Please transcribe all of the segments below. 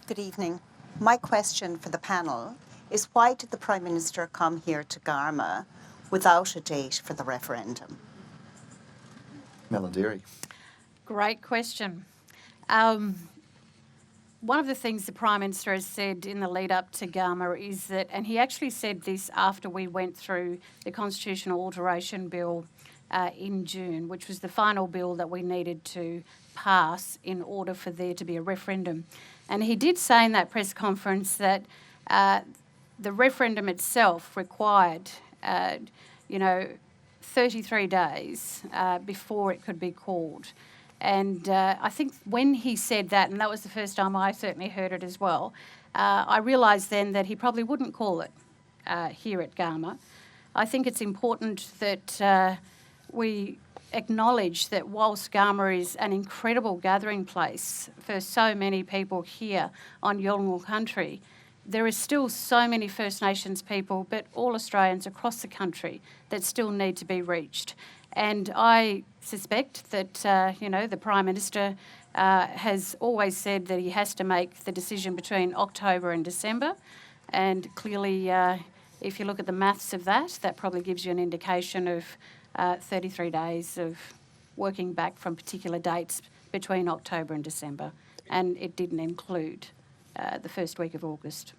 Good evening. My question for the panel is, why did the Prime Minister come here to Garma without a date for the referendum? Malarndirri. Great question. One of the things the Prime Minister has said in the lead up to Garma is that, and he actually said this after we went through the Constitutional Alteration Bill in June, which was the final bill that we needed to pass in order for there to be a referendum. And he did say in that press conference that the referendum itself required, 33 days before it could be called. And I think when he said that, and that was the first time I certainly heard it as well, I realised then that he probably wouldn't call it here at Garma. I think it's important that we acknowledge that whilst Garma is an incredible gathering place for so many people here on Yolŋu country, there is still so many First Nations people, but all Australians across the country, that still need to be reached. And I suspect that, the Prime Minister has always said that he has to make the decision between October and December. And clearly, if you look at the maths of that, that probably gives you an indication of 33 days of working back from particular dates between October and December. And it didn't include the first week of August.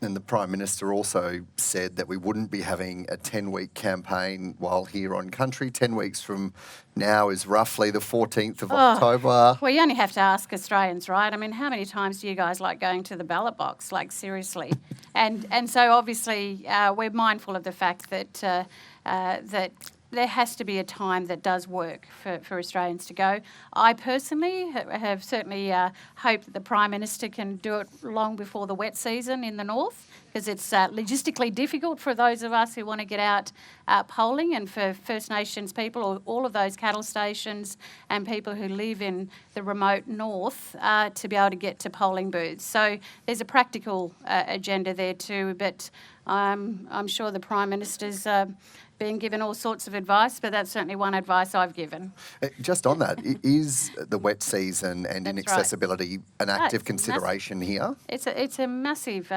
And the Prime Minister also said that we wouldn't be having a 10-week campaign while here on country. 10 weeks from now is roughly the 14th of October. Well, you only have to ask Australians, right? I mean, how many times do you guys like going to the ballot box? Like, seriously. and so obviously we're mindful of the fact that that there has to be a time that does work for Australians to go. I personally have certainly hoped that the Prime Minister can do it long before the wet season in the north, because it's logistically difficult for those of us who want to get out polling, and for First Nations people, or all of those cattle stations and people who live in the remote north to be able to get to polling booths. So there's a practical agenda there too, but I'm sure the Prime Minister's being given all sorts of advice, but that's certainly one advice I've given. Just on that, is the wet season and That's inaccessibility an active it's consideration here? It's a massive,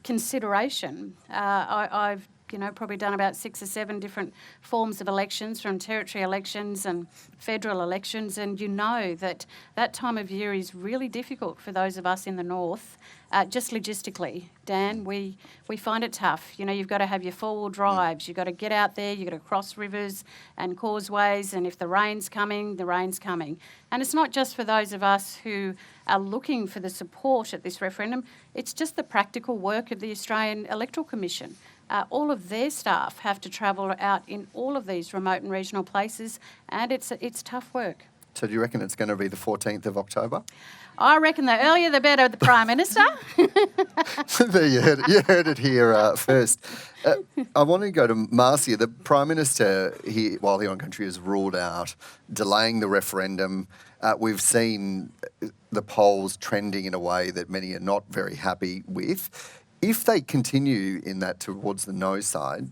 consideration. I've probably done about 6 or 7 different forms of elections, from territory elections and federal elections, and that time of year is really difficult for those of us in the north, just logistically. Dan, we find it tough. You've got to have your 4-wheel drives, you've got to get out there, you've got to cross rivers and causeways, and if the rain's coming, the rain's coming. And it's not just for those of us who are looking for the support at this referendum, it's just the practical work of the Australian Electoral Commission. All of their staff have to travel out in all of these remote and regional places, and it's tough work. So do you reckon it's going to be the 14th of October? I reckon the earlier the better, the Prime Minister. There you heard it here first. I want to go to Marcia. The Prime Minister, while here on country, has ruled out delaying the referendum. We've seen the polls trending in a way that many are not very happy with. If they continue in that towards the no side,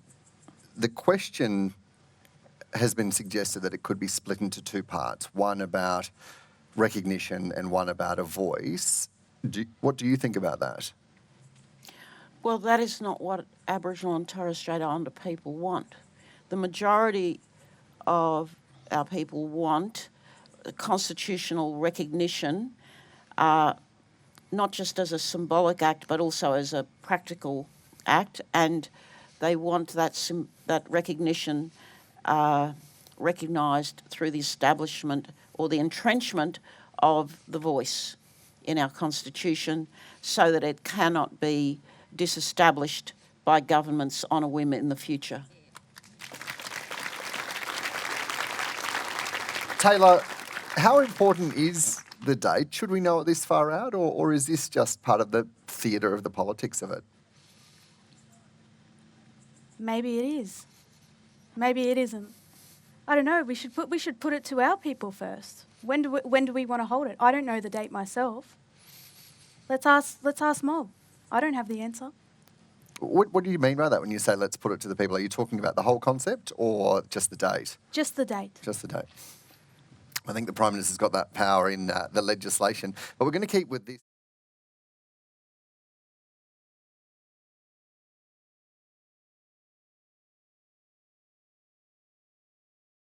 the question has been suggested that it could be split into 2 parts, one about recognition and one about a voice. What do you think about that? Well, that is not what Aboriginal and Torres Strait Islander people want. The majority of our people want constitutional recognition, not just as a symbolic act, but also as a practical act, and they want that recognition recognised through the establishment or the entrenchment of the voice in our Constitution, so that it cannot be disestablished by governments on a whim in the future. Taylah, how important is the date? Should we know it this far out, or is this just part of the theatre of the politics of it? Maybe it is. Maybe it isn't. I don't know. We should put it to our people first. When do we want to hold it? I don't know the date myself. Let's ask Mob. I don't have the answer. What do you mean by that when you say let's put it to the people? Are you talking about the whole concept or just the date? Just the date. Just the date. I think the Prime Minister's got that power in the legislation. But we're going to keep with this.